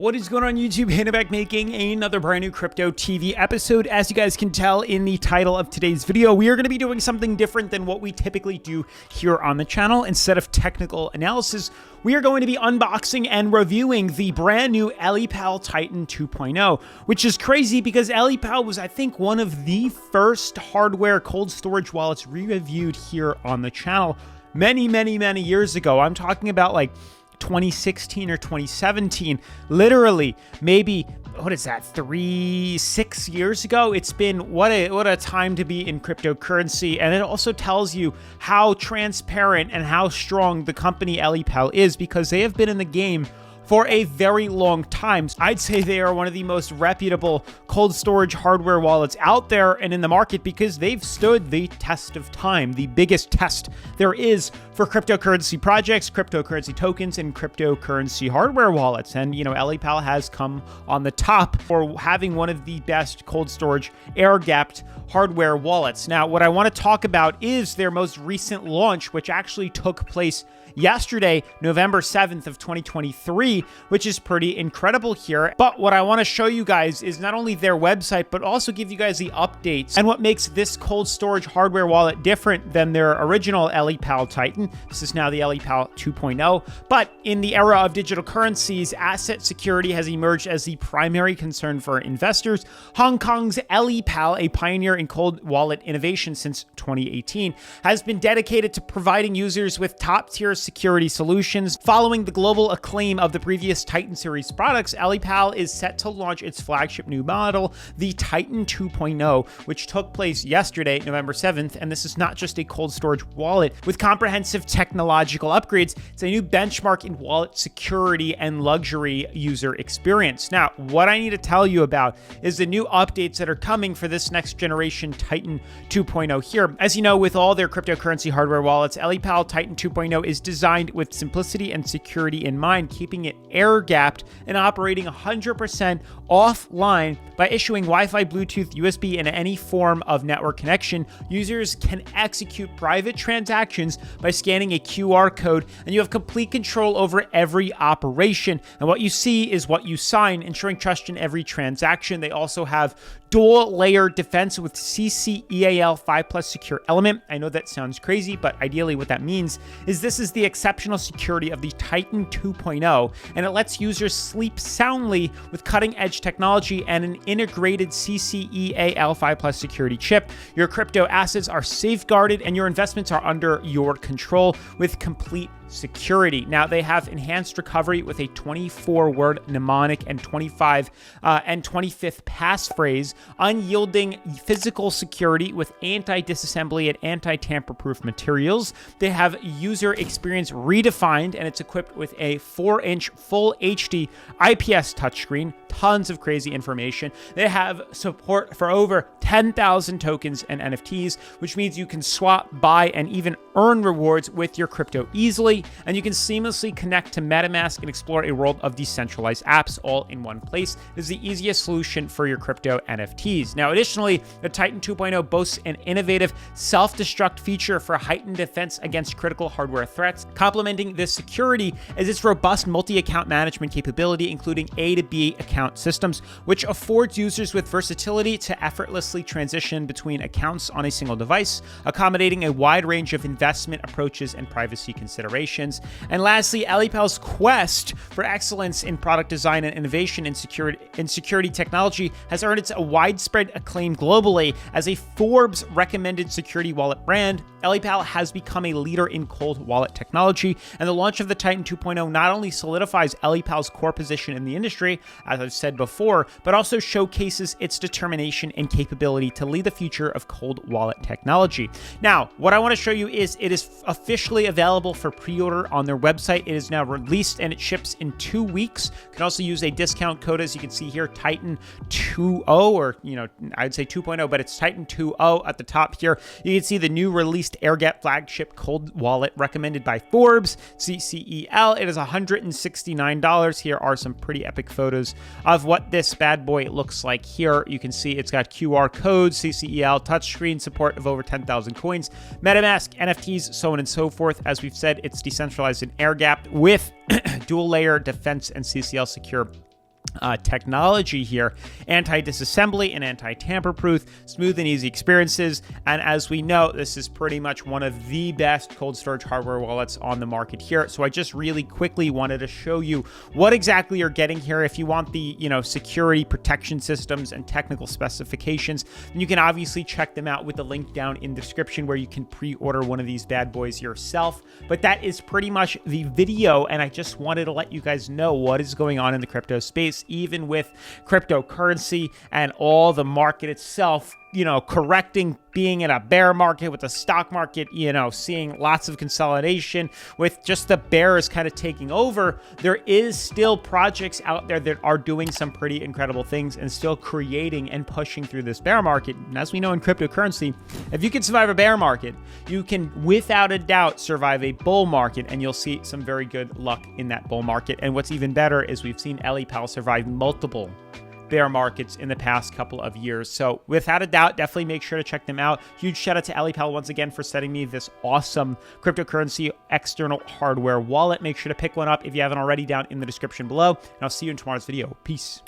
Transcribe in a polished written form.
What is going on YouTube? Hannah back making another brand new Crypto TV episode. As you guys can tell in the title of today's video, we are going to be doing something different than what we typically do here on the channel. Instead of technical analysis, we are going to be unboxing and reviewing the brand new Ellipal Titan 2.0, which is crazy because Ellipal was, I think, one of the first hardware cold storage wallets reviewed here on the channel many years ago. I'm talking about like 2016 or 2017, literally maybe, what is that, 6 years ago? It's been what a time to be in cryptocurrency. And it also tells you how transparent and how strong the company Ellipal is, because they have been in the game for a very long time. I'd say they are one of the most reputable cold storage hardware wallets out there and in the market, because they've stood the test of time, the biggest test there is for cryptocurrency projects, cryptocurrency tokens, and cryptocurrency hardware wallets. And, you know, Ellipal has come on the top for having one of the best cold storage air-gapped hardware wallets. Now, what I want to talk about is their most recent launch, which actually took place yesterday, November 7th of 2023, which is pretty incredible here. But what I want to show you guys is not only their website, but also give you guys the updates and what makes this cold storage hardware wallet different than their original Ellipal Titan. This is now the Ellipal 2.0. But in the era of digital currencies, asset security has emerged as the primary concern for investors. Hong Kong's Ellipal, a pioneer in cold wallet innovation since 2018, has been dedicated to providing users with top-tier security solutions. Following the global acclaim of the previous Titan series products, Ellipal is set to launch its flagship new model, the Titan 2.0, which took place yesterday, November 7th. And this is not just a cold storage wallet with comprehensive technological upgrades. It's a new benchmark in wallet security and luxury user experience. Now, what I need to tell you about is the new updates that are coming for this next generation Titan 2.0 here. As you know, with all their cryptocurrency hardware wallets, Ellipal Titan 2.0 is designed with simplicity and security in mind, keeping it air-gapped and operating 100% offline. By issuing Wi-Fi, Bluetooth, USB, and any form of network connection, users can execute private transactions by scanning a QR code, and you have complete control over every operation. And what you see is what you sign, ensuring trust in every transaction. They also have dual-layer defense with CCEAL 5+ secure element. I know that sounds crazy, but ideally what that means is this is the exceptional security of the Titan 2.0, and it lets users sleep soundly with cutting-edge technology and an integrated CCEAL 5+ security chip. Your crypto assets are safeguarded and your investments are under your control with complete security. Now, they have enhanced recovery with a 24-word mnemonic and 25 and 25th passphrase, unyielding physical security with anti-disassembly and anti-tamper-proof materials. They have user experience redefined, and it's equipped with a 4-inch full HD IPS touchscreen. Tons of crazy information. They have support for over 10,000 tokens and NFTs, which means you can swap, buy, and even earn rewards with your crypto easily. And you can seamlessly connect to MetaMask and explore a world of decentralized apps all in one place. This is the easiest solution for your crypto NFTs. Now, additionally, the Titan 2.0 boasts an innovative self-destruct feature for heightened defense against critical hardware threats. Complementing this security is its robust multi-account management capability, including A to B account systems, which affords users with versatility to effortlessly transition between accounts on a single device, accommodating a wide range of investment approaches and privacy considerations. And lastly, Ellipal's quest for excellence in product design and innovation in security technology has earned it a widespread acclaim globally. As a Forbes recommended security wallet brand, Ellipal has become a leader in cold wallet technology, and the launch of the Titan 2.0 not only solidifies Ellipal's core position in the industry, as I've said before, but also showcases its determination and capability to lead the future of cold wallet technology. Now, what I want to show you is it is officially available for pre-order on their website. It is now released and it ships in 2 weeks. You can also use a discount code, as you can see here, Titan 2.0, or, you know, I'd say 2.0, but it's Titan 2.0 at the top here. You can see the new released air-gapped flagship cold wallet recommended by Forbes, CCEL. It is $169. Here are some pretty epic photos of what this bad boy looks like here. You can see it's got QR codes, CCEL, touchscreen, support of over 10,000 coins, MetaMask, NFTs, so on and so forth. As we've said, it's decentralized and air-gapped with dual-layer defense and CCL secure technology here, anti-disassembly and anti-tamper-proof, smooth and easy experiences. And as we know, this is pretty much one of the best cold storage hardware wallets on the market here. So I just really quickly wanted to show you what exactly you're getting here. If you want the, security protection systems and technical specifications, then you can obviously check them out with the link down in the description where you can pre-order one of these bad boys yourself. But that is pretty much the video, and I just wanted to let you guys know what is going on in the crypto space, even with cryptocurrency and all the market itself, correcting, being in a bear market with the stock market, seeing lots of consolidation with just the bears kind of taking over. There is still projects out there that are doing some pretty incredible things and still creating and pushing through this bear market. And as we know in cryptocurrency, if you can survive a bear market, you can without a doubt survive a bull market, and you'll see some very good luck in that bull market. And what's even better is we've seen Ellipal survive multiple bear markets in the past couple of years. So without a doubt, definitely make sure to check them out. Huge shout out to Ellipal once again for sending me this awesome cryptocurrency external hardware wallet. Make sure to pick one up if you haven't already down in the description below. And I'll see you in tomorrow's video. Peace.